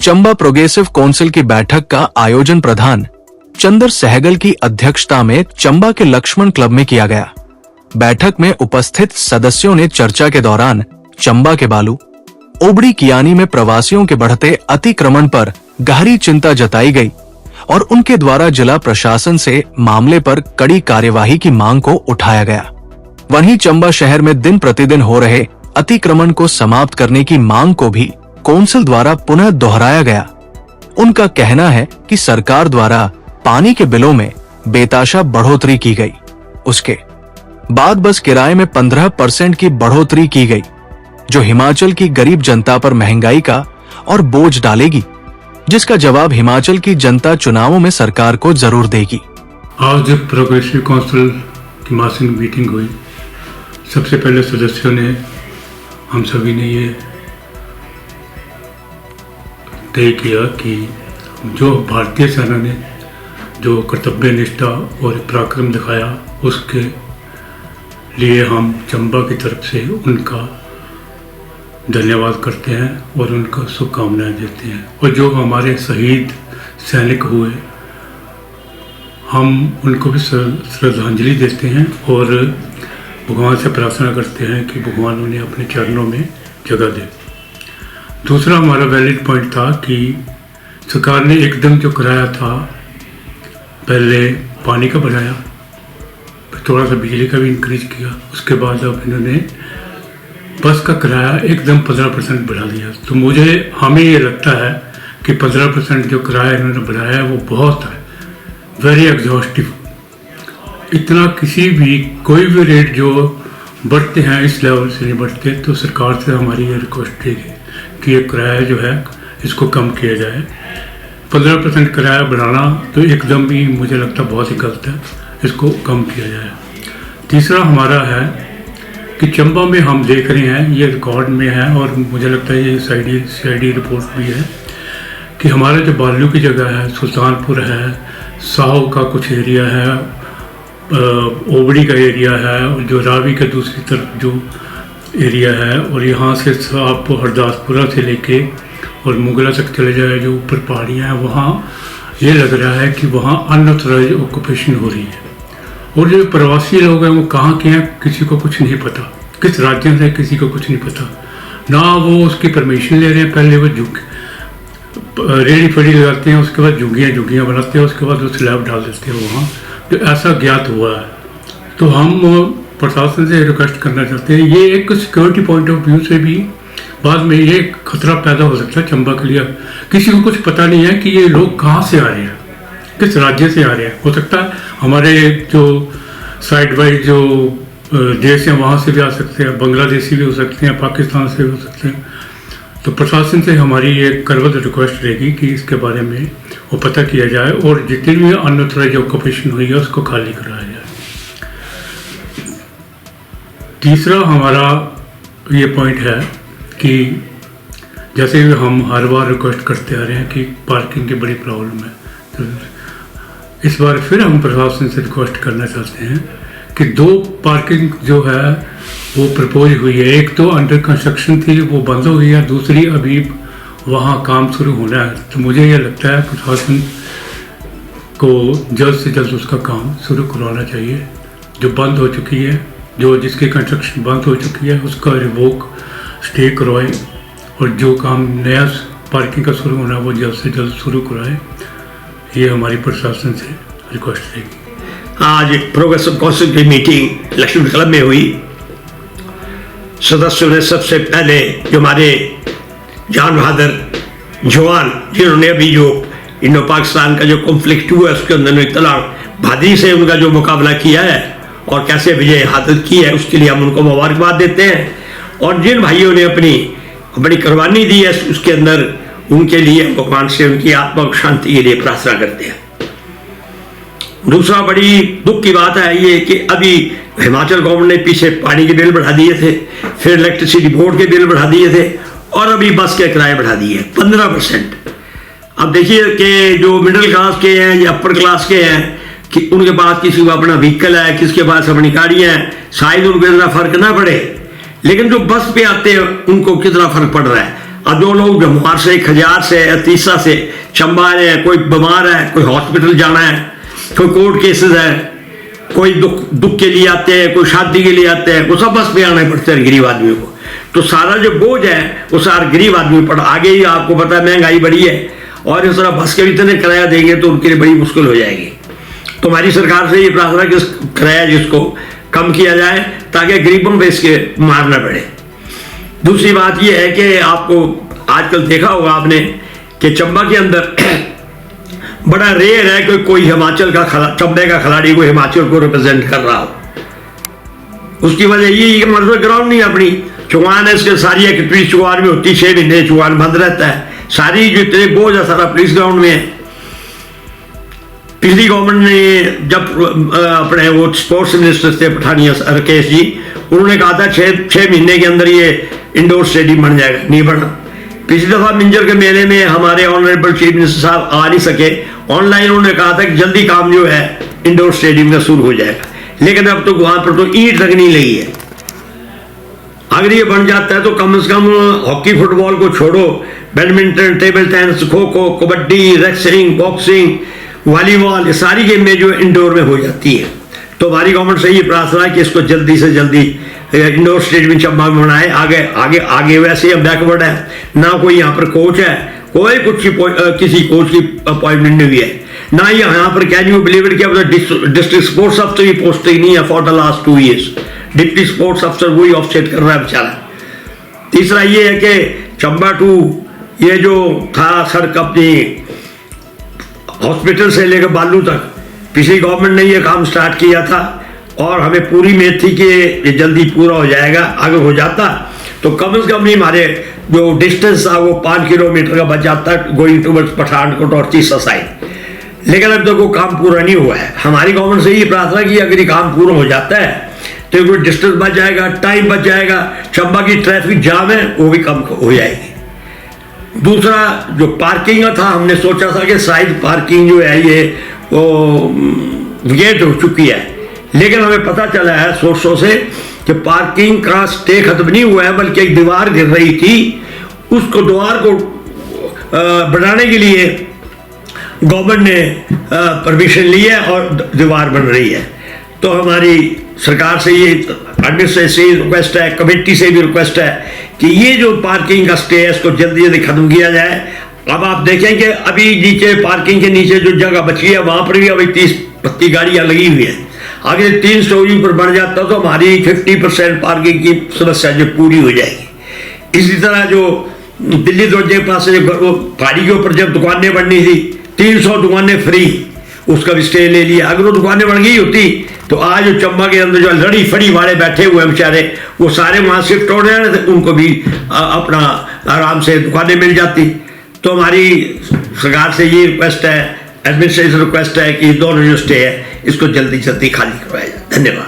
Chamba progressive council की बैठक का आयोजन प्रधान चंदर सहगल की अध्यक्षता में चंबा के लक्ष्मण क्लब में किया गया। बैठक में उपस्थित सदस्यों ने चर्चा के दौरान चंबा के बालू, ओबड़ी कियानी में प्रवासियों के बढ़ते अतिक्रमण पर गहरी चिंता जताई गई और उनके द्वारा जिला प्रशासन से मामले पर कड़ी कार्यवाही की मांग को उठाया गया। वहीं चंबा शहर में दिन प्रतिदिन हो रहे अतिक्रमण को समाप्त करने की मांग को भी काउंसिल द्वारा पुनः दोहराया गया। उनका कहना है कि सरकार द्वारा पानी के बिलों में बेताशा बढ़ोतरी की गई, उसके बाद बस किराए में 15% की बढ़ोतरी की गई, जो हिमाचल की गरीब जनता पर महंगाई का और बोझ डालेगी, जिसका जवाब हिमाचल की जनता चुनावों में सरकार को जरूर देगी। आज जब प्रोग्रेसिव काउंसिल की मासिक मीटिंग हुई, सबसे पहले सदस्यों ने, हम सभी ने ये तय किया कि जो भारतीय सेना ने जो कर्तव्य निष्ठा और पराक्रम दिखाया, उसके लिए हम चंबा की तरफ से उनका धन्यवाद करते हैं और उनको शुभकामनाएं देते हैं। और जो हमारे शहीद सैनिक हुए, हम उनको भी श्रद्धांजलि देते हैं और भगवान से प्रार्थना करते हैं कि भगवान उन्हें अपने चरणों में जगह दे। दूसरा हमारा वैलिड पॉइंट था कि सरकार ने एकदम जो कराया था, पहले पानी का बढ़ाया, फिर थोड़ा सा बिजली का भी इंक्रीज किया, उसके बाद अब इन्होंने बस का किराया एकदम 15% बढ़ा दिया। तो हमें ये लगता है कि 15% जो किराया इन्होंने बढ़ाया है वो बहुत है, वेरी एग्जॉस्टिव। इतना किसी भी कोई भी रेट जो बढ़ते हैं इस लेवल से नहीं बढ़ते, तो सरकार से हमारी ये रिक्वेस्ट है कि ये किराया जो है इसको कम किया जाए। 15% किराया बढ़ाना तो एकदम ही मुझे लगता बहुत ही गलत है, इसको कम किया जाए। तीसरा हमारा है कि चंबा में हम देख रहे हैं, ये रिकॉर्ड में है और मुझे लगता है ये सीआईडी रिपोर्ट भी है कि हमारा जो बालू की जगह है, सुल्तानपुर है, साहो का कुछ एरिया है, ओबड़ी का एरिया है, और जो रावी के दूसरी तरफ जो एरिया है, और यहाँ से आप हरदासपुरा से लेके और मुगला तक चले जाए, जो ऊपर पहाड़ियाँ हैं, वहाँ ये लग रहा है कि वहाँ अनऑथराइज्ड ऑक्यूपेशन हो रही है। और जो प्रवासी लोग हैं वो कहाँ के हैं किसी को कुछ नहीं पता, किस राज्य से किसी को कुछ नहीं पता, ना वो उसकी परमिशन ले रहे हैं। पहले वो रेडी फड़ी लगाते हैं, उसके बाद झुग्गियाँ बनाते हैं, उसके बाद वो स्लैब डाल देते हैं वहाँ, जो ऐसा ज्ञात हुआ है। तो हम प्रशासन से रिक्वेस्ट करना चाहते हैं, ये एक सिक्योरिटी पॉइंट ऑफ व्यू से भी बाद में ये खतरा पैदा हो सकता है चंबा के लिए। किसी को कुछ पता नहीं है कि ये लोग कहाँ से आ रहे हैं, किस राज्य से आ रहे हैं। हो सकता है हमारे जो साइड वाइज जो देश हैं वहाँ से भी आ सकते हैं, बांग्लादेशी भी हो सकते हैं, पाकिस्तान से भी हो सकते हैं। तो प्रशासन से हमारी ये करवत रिक्वेस्ट रहेगी कि इसके बारे में वो पता किया जाए और जितनी भी अनऑथराइज्ड ऑक्यूपेशन हुई है उसको खाली कराया जाए। तीसरा हमारा ये पॉइंट है कि जैसे हम हर बार रिक्वेस्ट करते आ रहे हैं कि पार्किंग की बड़ी प्रॉब्लम है, तो इस बार फिर हम प्रशासन से रिक्वेस्ट करना चाहते हैं कि 2 पार्किंग जो है वो प्रपोज हुई है। एक तो अंडर कंस्ट्रक्शन थी, वो बंद हो गई है, दूसरी अभी वहाँ काम शुरू होना है। तो मुझे ये लगता है प्रशासन को जल्द से जल्द उसका काम शुरू करवाना चाहिए। जो बंद हो चुकी है, जो जिसकी कंस्ट्रक्शन बंद हो चुकी है, उसका रिवोक स्टे करवाए और जो काम नया पार्किंग का शुरू होना है वो जल्द से जल्द शुरू कराए। ये हमारी प्रशासन से रिक्वेस्ट रहेगी। आज प्रोग्रेसिव काउंसिल की मीटिंग लक्ष्मण क्लब में हुई। सदस्यों ने सबसे पहले जो हमारे जान बहादुर जवान जिन्होंने अभी जो इंडो पाकिस्तान का जो कॉन्फ्लिक्ट हुआ है उसके अंदर इतना बहादुरी से उनका जो मुकाबला किया है और कैसे विजय हासिल की है, उसके लिए हम उनको मुबारकबाद देते हैं। और जिन भाइयों ने अपनी बड़ी कुर्बानी दी है उसके अंदर, उनके लिए भगवान से उनकी आत्मा को शांति के लिए प्रार्थना करते हैं। दूसरा बड़ी दुख की बात है ये कि अभी हिमाचल गवर्नमेंट ने पीछे पानी के बिल बढ़ा दिए थे, फिर इलेक्ट्रिसिटी बोर्ड के बिल बढ़ा दिए थे और अभी बस के किराए बढ़ा दिए 15%। अब देखिए कि जो मिडिल क्लास के हैं या अपर क्लास के हैं कि उनके पास किसी को अपना व्हीकल है, किसके पास अपनी गाड़ियाँ हैं, शायद उनको इतना फर्क ना पड़े, लेकिन जो बस पे आते हैं उनको कितना फर्क पड़ रहा है। अब जो लोग जमुआर से, खजार से, तीसरा से चंबा है, कोई बीमार है, कोई हॉस्पिटल जाना है, कोई कोर्ट केसेस है, कोई दुख के लिए आते हैं, कोई शादी के लिए आते हैं, वो सब बस पे आने पड़ते हैं गरीब आदमी को। तो सारा जो बोझ है वो सारा गरीब आदमी पर। आगे ही आपको पता है महंगाई बढ़ी है और इस तरह बस के इतने किराया देंगे तो उनके लिए बड़ी मुश्किल हो जाएगी। तो हमारी सरकार से ये प्रार्थना कि किराया जिसको कम किया जाए ताकि गरीबों पे इसके मार न पड़े। दूसरी बात यह है कि आपको आजकल देखा होगा आपने कि चंबा के अंदर बड़ा रेयर है कि कोई हिमाचल का चंबे का खिलाड़ी कोई हिमाचल को रिप्रेजेंट कर रहा हो। उसकी वजह ये कि हमारे पास ग्राउंड नहीं अपनी। चुगान है, इसके सारी एक्टिविटी चुगान में होती, 6 महीने चुगान बंद रहता है, सारी जो इतने बोझ है सारा पुलिस ग्राउंड में है। पिछली गवर्नमेंट ने जब अपने वो स्पोर्ट्स मिनिस्टर थे पठानिया राकेश जी, उन्होंने कहा था 6 महीने के अंदर ये इंडोर स्टेडियम बन जाएगा, नहीं बना। पिछली दफा मिंजर के मेले में हमारे ऑनरेबल चीफ मिनिस्टर साहब आ नहीं सके, ऑनलाइन उन्होंने कहा था कि जल्दी काम जो है इंडोर स्टेडियम का शुरू हो जाएगा, लेकिन अब तो वहां पर तो ईंट तक नहीं लगी है। अगर ये बन जाता है तो कम से कम हॉकी फुटबॉल को छोड़ो, badminton, table tennis, kho kho, kabaddi, wrestling, boxing, volleyball, ये सारी गेमें जो इंडोर में हो जाती है। तो हमारी गवर्नमेंट से ये प्रार्थना है कि इसको जल्दी से जल्दी इंडोर स्टेडियम चंबा में बनाए। आगे आगे आगे वैसे ही बैकवर्ड है, ना कोई यहाँ पर कोच है, कोई कुछ किसी कोच की अपॉइंटमेंट नहीं हुई है, ना यहाँ पर कैन यू बिलीव इट कि डिस्ट्रिक्ट स्पोर्ट्स अफसर की पोस्ट ही नहीं है for the last 2 years. Deputy sports अफसर वही ऑफसेट कर रहा है बेचारा। तीसरा ये है कि चंबा टू ये जो था सड़क अपनी हॉस्पिटल से लेकर बालू तक, पिछली गवर्नमेंट ने ये काम स्टार्ट किया था और हमें पूरी उम्मीद थी कि ये जल्दी पूरा हो जाएगा। अगर हो जाता तो कम से कम नहीं हमारे जो डिस्टेंस था वो 5 किलोमीटर का बच जाता गोइंग टूवर्ड्स पठानकोट और तीसरा साइड। लेकिन अब तक वो काम पूरा नहीं हुआ है। हमारी गवर्नमेंट से ये प्रार्थना की अगर ये काम पूरा हो जाता है तो कोई डिस्टेंस बच जाएगा, टाइम बच जाएगा, चंबा की ट्रैफिक जाम है वो भी कम हो जाएगी। दूसरा जो पार्किंग था, हमने सोचा था कि शायद पार्किंग जो है ये वो गेट हो चुकी है, लेकिन हमें पता चला है सोर्सों से कि पार्किंग का स्टे खत्म नहीं हुआ है, बल्कि एक दीवार गिर रही थी, उसको दीवार को बढ़ाने के लिए गवर्नमेंट ने परमिशन ली है और दीवार बन रही है। तो हमारी सरकार से ये एडमिनिस्ट्रेशन से रिक्वेस्ट है, कमेटी से भी रिक्वेस्ट है कि ये जो पार्किंग का स्टे है इसको जल्दी जल्दी खत्म किया जाए। अब आप देखें कि अभी नीचे पार्किंग के नीचे जो जगह बची है वहां पर भी अभी 30-32 गाड़ियां लगी हुई है। अगर 3 स्टोरी पर बढ़ जाता तो हमारी 50% पार्किंग की समस्या जो पूरी हो जाएगी। इसी तरह जो दिल्ली दरवाजे के पास पहाड़ी के ऊपर जब दुकानें बननी थी, 300 दुकानें फ्री, उसका भी स्टे ले लिया। अगर वो दुकानें बन गई होती तो आज जो चंबा के अंदर जो लड़ी फड़ी वाले बैठे हुए हैं बेचारे, वो सारे वहां शिफ्ट हो रहे हैं, उनको भी अपना आराम से दुकानें मिल जाती। तो हमारी सरकार से ये रिक्वेस्ट है, एडमिनिस्ट्रेशन रिक्वेस्ट है कि दोनों जो स्टे है इसको जल्दी जल्दी खाली करवाया जाए। धन्यवाद।